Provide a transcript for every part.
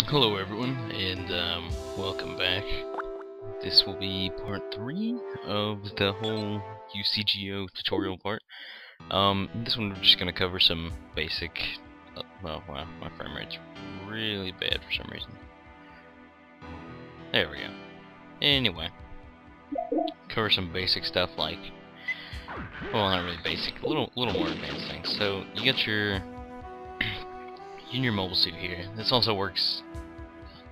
Hello everyone, and welcome back. This will be part 3 of the whole UCGO tutorial part. This one we're just going to cover some basic... wow, my frame rate's really bad for some reason. There we go. Anyway, cover some basic stuff like... well, not really basic, a little more advanced things. So, you got your... in your mobile suit here. This also works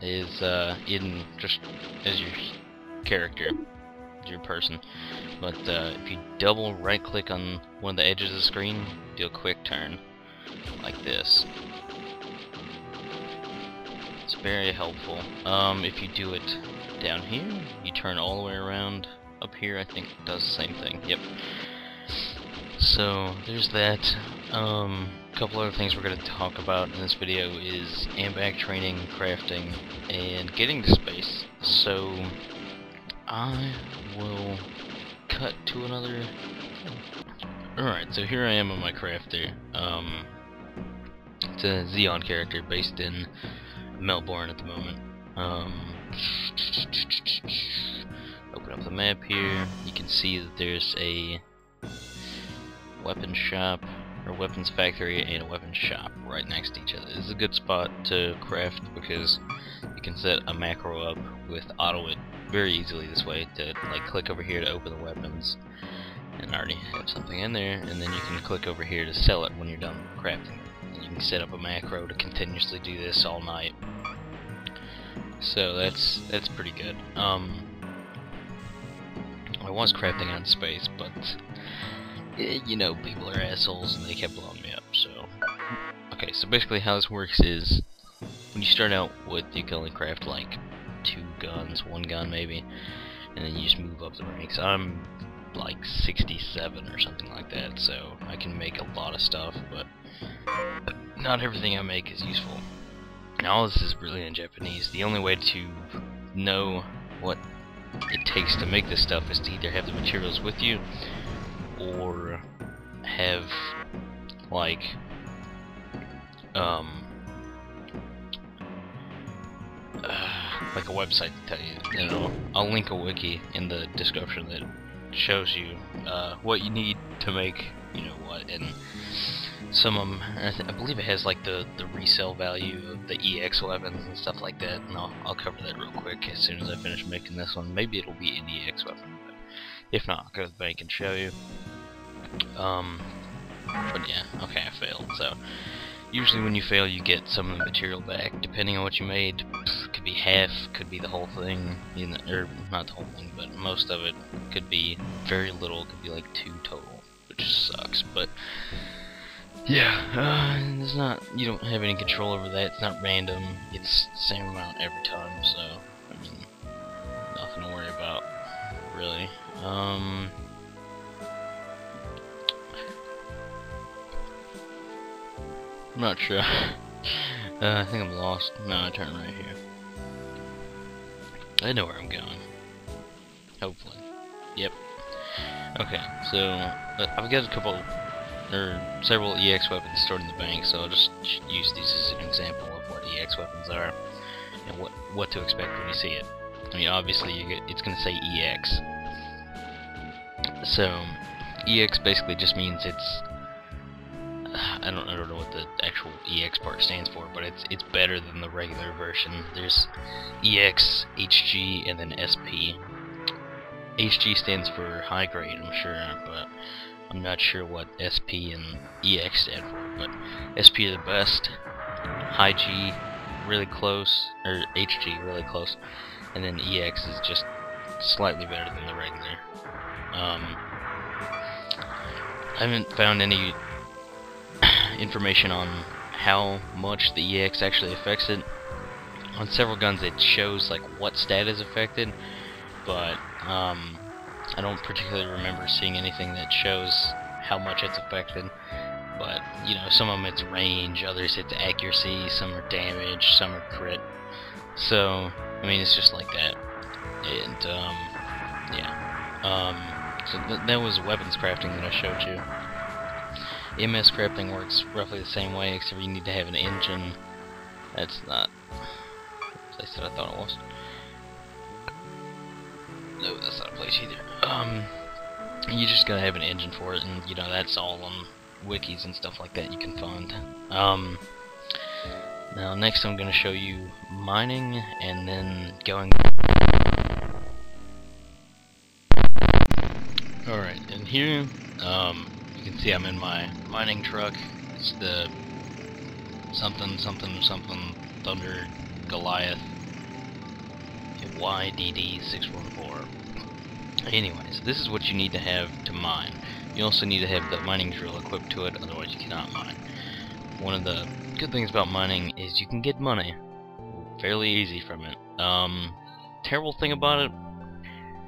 in just as your character, your person. But if you double right click on one of the edges of the screen, do a quick turn like this. It's very helpful. If you do it down here, you turn all the way around. Up here, I think it does the same thing. Yep. So there's that. A couple other things we're going to talk about in this video is AMBAC training, crafting, and getting to space. So I will cut to another. Alright, so here I am on my crafter. It's a Xeon character based in Melbourne at the moment. Open up the map here. You can see that there's a weapons shop, or weapons factory, and a weapons shop right next to each other. This is a good spot to craft because you can set a macro up with auto it very easily this way to like click over here to open the weapons and already have something in there, and then you can click over here to sell it when you're done crafting it. And you can set up a macro to continuously do this all night. So that's pretty good. I was crafting out in space, but you know, people are assholes and they kept blowing me up, so... Okay, so basically how this works is, when you start out with, you can only craft like 2 guns, 1 gun maybe, and then you just move up the ranks. I'm like 67 or something like that, so I can make a lot of stuff, but not everything I make is useful. Now all this is really in Japanese. The only way to know what it takes to make this stuff is to either have the materials with you, or have like like a website to tell you. You know, I'll link a wiki in the description that shows you what you need to make, you know what, and some of them, I believe it has like the resale value of the EX weapons and stuff like that, and I'll cover that real quick as soon as I finish making this one. Maybe it'll be an EX weapon, but if not, I'll go to the bank and show you. But yeah, okay, I failed. So usually when you fail, you get some of the material back, depending on what you made. Could be half, could be the whole thing, you know, or not the whole thing, but most of it. Could be very little, could be like 2 total, which sucks. But yeah, it's not, you don't have any control over that. It's not random. It's the same amount every time. So I mean, nothing to worry about, really. I'm not sure. I think I'm lost. No, I turn right here. I know where I'm going. Hopefully. Yep. Okay, so I've got a couple, or several EX weapons stored in the bank, so I'll just use these as an example of what EX weapons are and what to expect when you see it. I mean, obviously it's going to say EX. So EX basically just means it's I don't know what the actual EX part stands for, but it's better than the regular version. There's EX, HG, and then SP. HG stands for high grade, I'm sure, but I'm not sure what SP and EX stand for. But SP are the best, high G really close, or HG really close, and then EX is just slightly better than the regular. I haven't found any information on how much the EX actually affects it. On several guns it shows like what stat is affected, but I don't particularly remember seeing anything that shows how much it's affected. But you know, some of them it's range, others it's accuracy, some are damage, some are crit. So I mean, it's just like that. And yeah, so that was weapons crafting that I showed you. MS crafting works roughly the same way, except you need to have an engine. That's not place that I thought it was. No, that's not a place either. You just gotta have an engine for it, and you know that's all on wikis and stuff like that you can find. Now next I'm gonna show you mining, and then going. Alright, and here, you can see I'm in my mining truck. It's the something Thunder Goliath YDD614. Anyways, this is what you need to have to mine. You also need to have the mining drill equipped to it, otherwise you cannot mine. One of the good things about mining is you can get money fairly easy from it. Terrible thing about it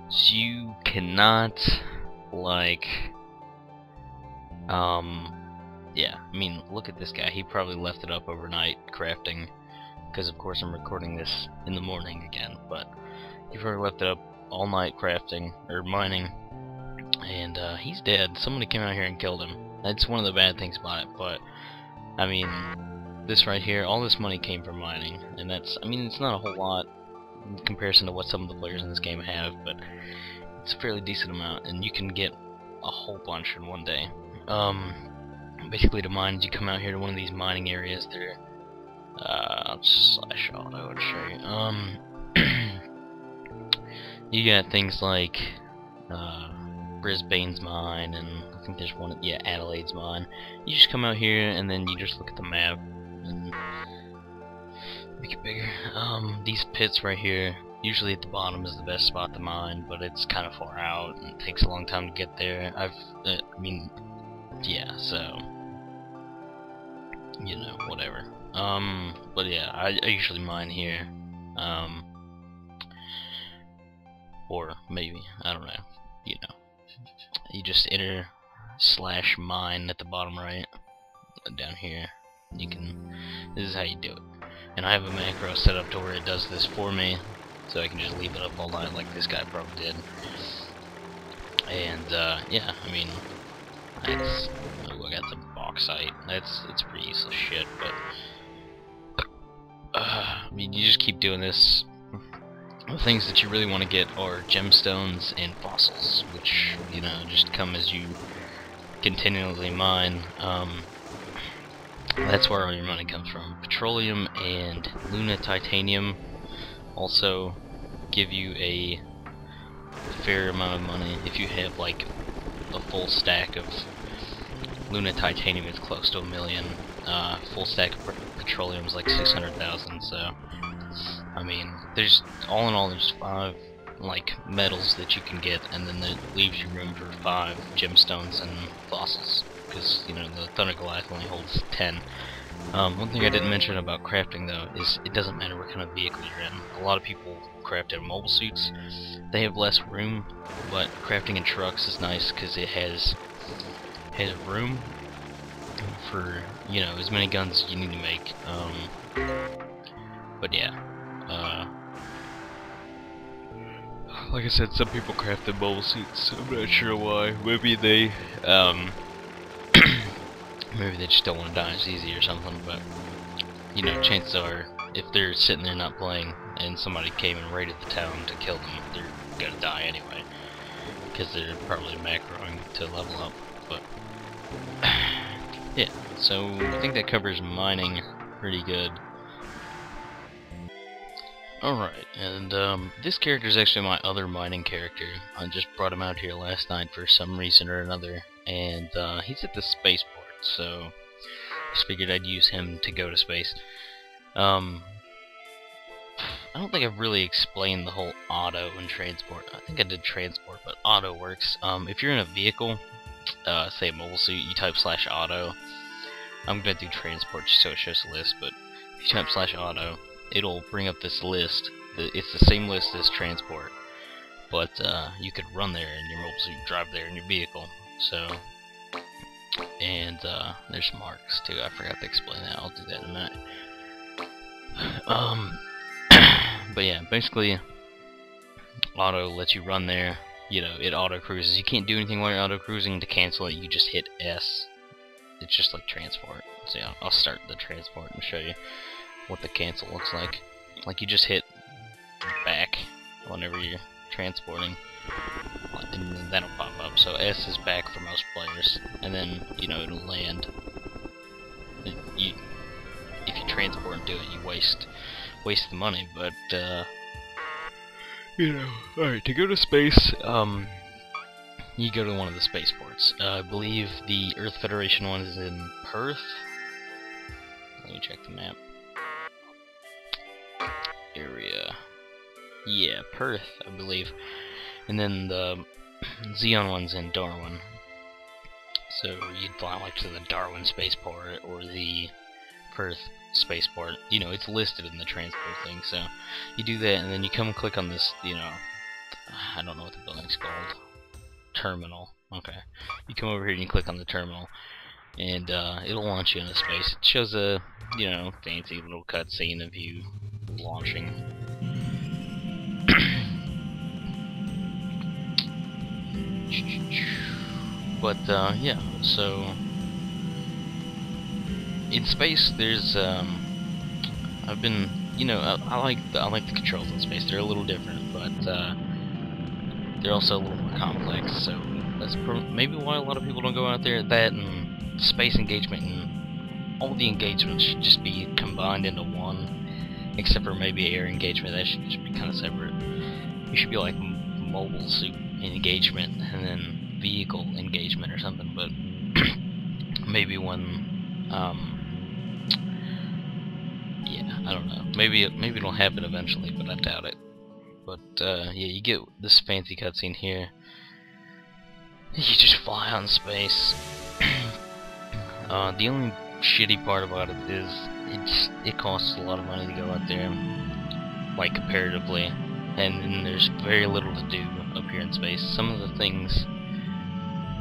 is you cannot, like, yeah, I mean, look at this guy. He probably left it up overnight crafting, because of course I'm recording this in the morning again, but he probably left it up all night crafting, or mining, and he's dead. Somebody came out here and killed him. That's one of the bad things about it, but, I mean, this right here, all this money came from mining, and that's, I mean, it's not a whole lot in comparison to what some of the players in this game have, but it's a fairly decent amount, and you can get a whole bunch in one day. Basically to mine, you come out here to one of these mining areas. They're, I'll just slash auto and show you. You got things like Brisbane's mine, and I think there's one, yeah, Adelaide's mine. You just come out here and then you just look at the map and make it bigger. These pits right here, usually at the bottom is the best spot to mine, but it's kind of far out and it takes a long time to get there. I mean, yeah, so, you know, whatever. But yeah, I usually mine here. Or maybe, I don't know, you know. You just enter /mine at the bottom right, down here. You can, this is how you do it. And I have a macro set up to where it does this for me, so I can just leave it up all night like this guy probably did. And, yeah, I mean, that's, oh, I got the bauxite. It's pretty useless shit, but, I mean, you just keep doing this. The things that you really want to get are gemstones and fossils, which, you know, just come as you continually mine. That's where all your money comes from. Petroleum and Luna Titanium also give you a fair amount of money. If you have, like, a full stack of Luna Titanium, it's close to $1 million. Full stack of petroleum is like 600,000, so I mean, there's, all in all, there's 5, like, metals that you can get, and then that leaves you room for 5 gemstones and fossils, because, you know, the Thunder Goliath only holds 10. One thing I didn't mention about crafting, though, is it doesn't matter what kind of vehicle you're in. A lot of people craft in mobile suits. They have less room, but crafting in trucks is nice, because it has room for, you know, as many guns as you need to make. But yeah. Like I said, some people craft in mobile suits, so I'm not sure why. Maybe they, maybe they just don't want to die as easy or something, but, you know, chances are, if they're sitting there not playing, and somebody came and raided the town to kill them, they're gonna die anyway, because they're probably macroing to level up, but, yeah, so I think that covers mining pretty good. Alright, and this character is actually my other mining character. I just brought him out here last night for some reason or another, and he's at the spaceport, so just figured I'd use him to go to space. I don't think I've really explained the whole auto and transport. I think I did transport, but auto works. If you're in a vehicle, say a mobile suit, you type /auto. I'm gonna do transport just so it shows the list, but if you type /auto, it'll bring up this list. It's the same list as transport, but you could run there in your mobile suit, drive there in your vehicle. So, and there's marks too. I forgot to explain that. I'll do that in a minute. But yeah, basically, auto lets you run there. You know, it auto cruises. You can't do anything while you're auto cruising. To cancel it, you just hit S. It's just like transport. So yeah, I'll start the transport and show you what the cancel looks like. like you just hit back whenever you're transporting, and then that'll pop up. So S is back for most players, and then it'll land. If you transport and do it, you waste the money. But alright, to go to space, you go to one of the spaceports. I believe the Earth Federation one is in Perth. Let me check the map. Area. Yeah, Perth, I believe. And then the Xeon one's in Darwin. So you'd fly like to the Darwin spaceport or the Perth spaceport. It's listed in the transport thing. So you do that, and then you come and click on this. I don't know what the building's called. Terminal. Okay. You come over here and you click on the terminal, and it'll launch you into space. It shows a fancy little cutscene of you launching. But yeah, so in space there's I've been I like the controls in space. They're a little different, but they're also a little more complex. So that's maybe why a lot of people don't go out there. That and space engagement and all the engagements should just be combined into one, except for maybe air engagement. That should just be kind of separate. You should be like mobile suit engagement and then vehicle engagement or something. But maybe when yeah, I don't know. Maybe it'll happen eventually, but I doubt it. But yeah, you get this fancy cutscene here. You just fly out in space. The only shitty part about it is it costs a lot of money to go out there, like comparatively, and then there's very little to do up here in space. Some of the things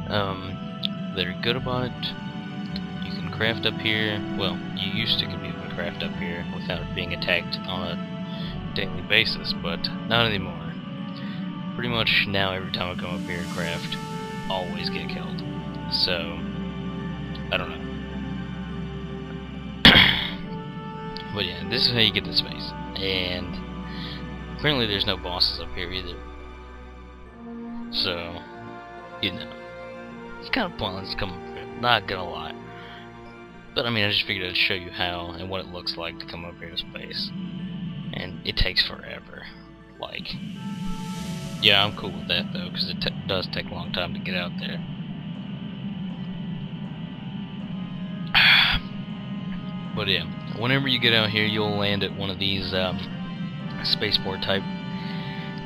that are good about it, you can craft up here. Well, you used to be able to craft up here without being attacked on a daily basis, but not anymore. Pretty much now, every time I come up here and craft, always get killed. So I don't know. But yeah, this is how you get to space. And apparently there's no bosses up here either. So, it's kind of pointless to come up here, not gonna lie. But I mean, I just figured I'd show you how and what it looks like to come up here to space. And it takes forever. Like, yeah, I'm cool with that though, because it does take a long time to get out there. But yeah, whenever you get out here, you'll land at one of these spaceport type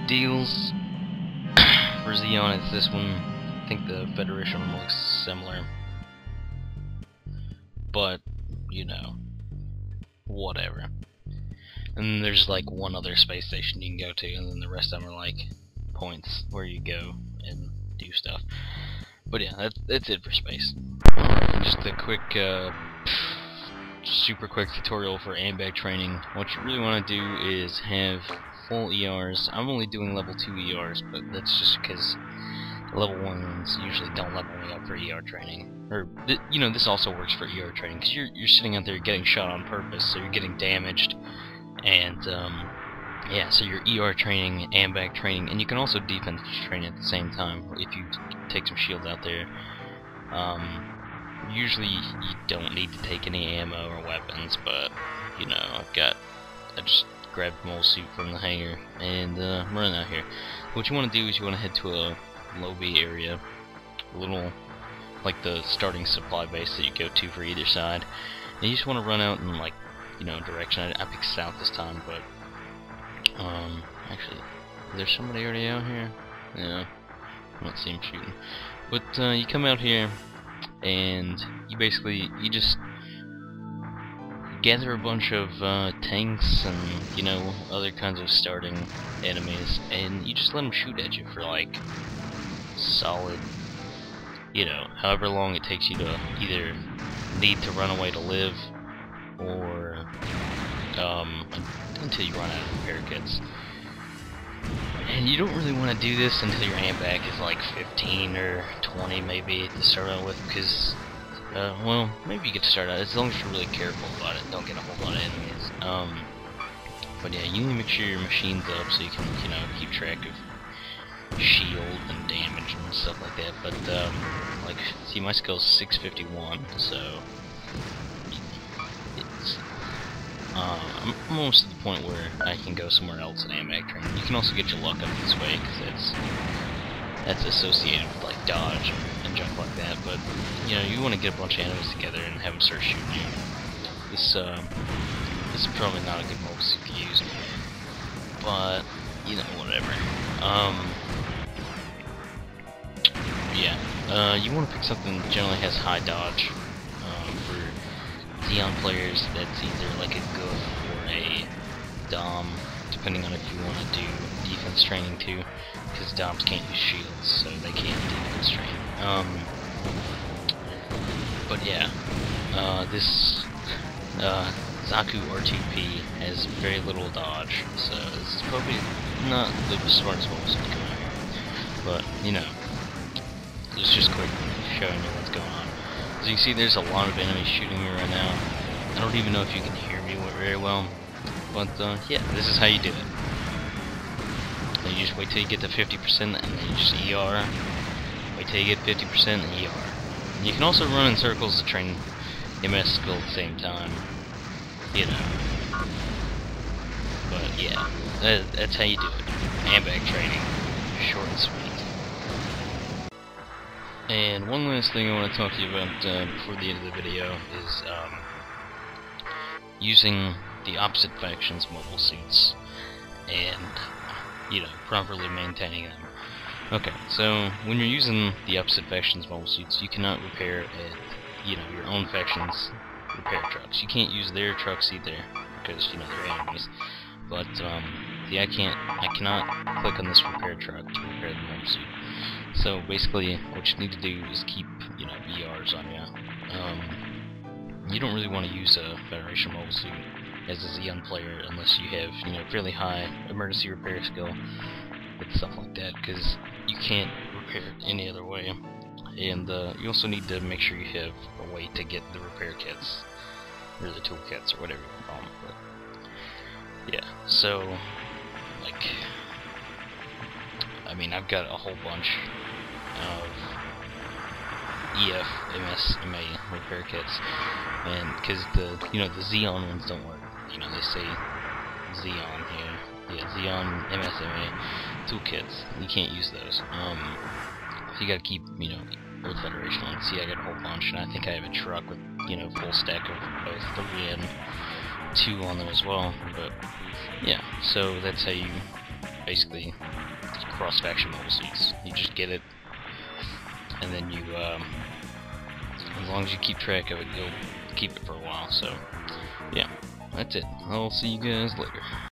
deals. For Xeon, it's this one. I think the Federation one looks similar. But, whatever. And then there's like one other space station you can go to, and then the rest of them are like points where you go and do stuff. But yeah, that's it for space. Just a quick super quick tutorial for AMBAG training. What you really want to do is have full ERs. I'm only doing level 2 ERs, but that's just because level 1s usually don't level me up for ER training. Or, this also works for ER training, because you're sitting out there getting shot on purpose, so you're getting damaged. And, yeah, so you're ER training, AMBAG training, and you can also defense train at the same time if you take some shields out there. Usually you don't need to take any ammo or weapons, but I just grabbed my old suit from the hangar and I'm running out here. What you want to do is you want to head to a low B area, a little like the starting supply base that you go to for either side, and you just want to run out in like direction. I picked south this time, but actually, is there somebody already out here? Yeah, I don't see him shooting. But you come out here and you just gather a bunch of tanks and other kinds of starting enemies, and you just let them shoot at you for like solid, however long it takes you to either need to run away to live, or until you run out of repair kits. And you don't really want to do this until your AMBAG is like 15 or 20 maybe to start out with, because well, maybe you get to start out as long as you're really careful about it, don't get a whole lot of enemies. But yeah, you need to make sure your machine's up so you can, you know, keep track of shield and damage and stuff like that. But like, see, my skill's 651, so it's I'm almost to the point where I can go somewhere else in AMAC training. You can also get your luck up this way because that's associated with like dodge and jump like that. But you know, you want to get a bunch of enemies together and have them start shooting you. This is probably not a good mobile suit to use, but you know, whatever. Yeah, you want to pick something that generally has high dodge. For Xeon players, that's either like a Goof or a Dom, depending on if you want to do defense training too, because Doms can't use shields, so they can't defense train. But yeah, this Zaku R2P has very little dodge, so this is probably not the smartest mobile suit to come out here. But, you know, it's just quick showing you what's going on. As you can see, there's a lot of enemies shooting me right now. I don't even know if you can hear me very well, but yeah, this is how you do it. And you just wait till you get to 50% and then you just ER. Wait till you get 50% and ER. And you can also run in circles to train MS skill at the same time, you know. But yeah, that's how you do it. Handbag training, short and sweet. And one last thing I want to talk to you about before the end of the video is using the opposite faction's mobile suits and, you know, properly maintaining them. Okay, so when you're using the opposite faction's mobile suits, you cannot repair at, you know, your own faction's repair trucks. You can't use their trucks either, because, you know, they're enemies. But, yeah, I cannot click on this repair truck to repair the mobile suit. So, basically, what you need to do is keep, you know, ERs on you. You don't really want to use a Federation mobile suit as a Xeon player unless you have, you know, fairly high emergency repair skill and stuff like that, because you can't repair it any other way. And you also need to make sure you have a way to get the repair kits, or the tool kits, or whatever you call them. But yeah, so like, I mean, I've got a whole bunch of EF, MS, MA repair kits, and because the the Xeon ones don't work. You know, they say Xeon here. Yeah, Xeon MS, MA toolkits. You can't use those. So you gotta keep, you know, Earth Federation ones. See, I got a whole bunch, and I think I have a truck with, you know, full stack of both 3 and 2 on them as well. But yeah, so that's how you basically cross-faction mobile suits. You just get it, and then you, as long as you keep track of it, you'll keep it for a while. So yeah, that's it. I'll see you guys later.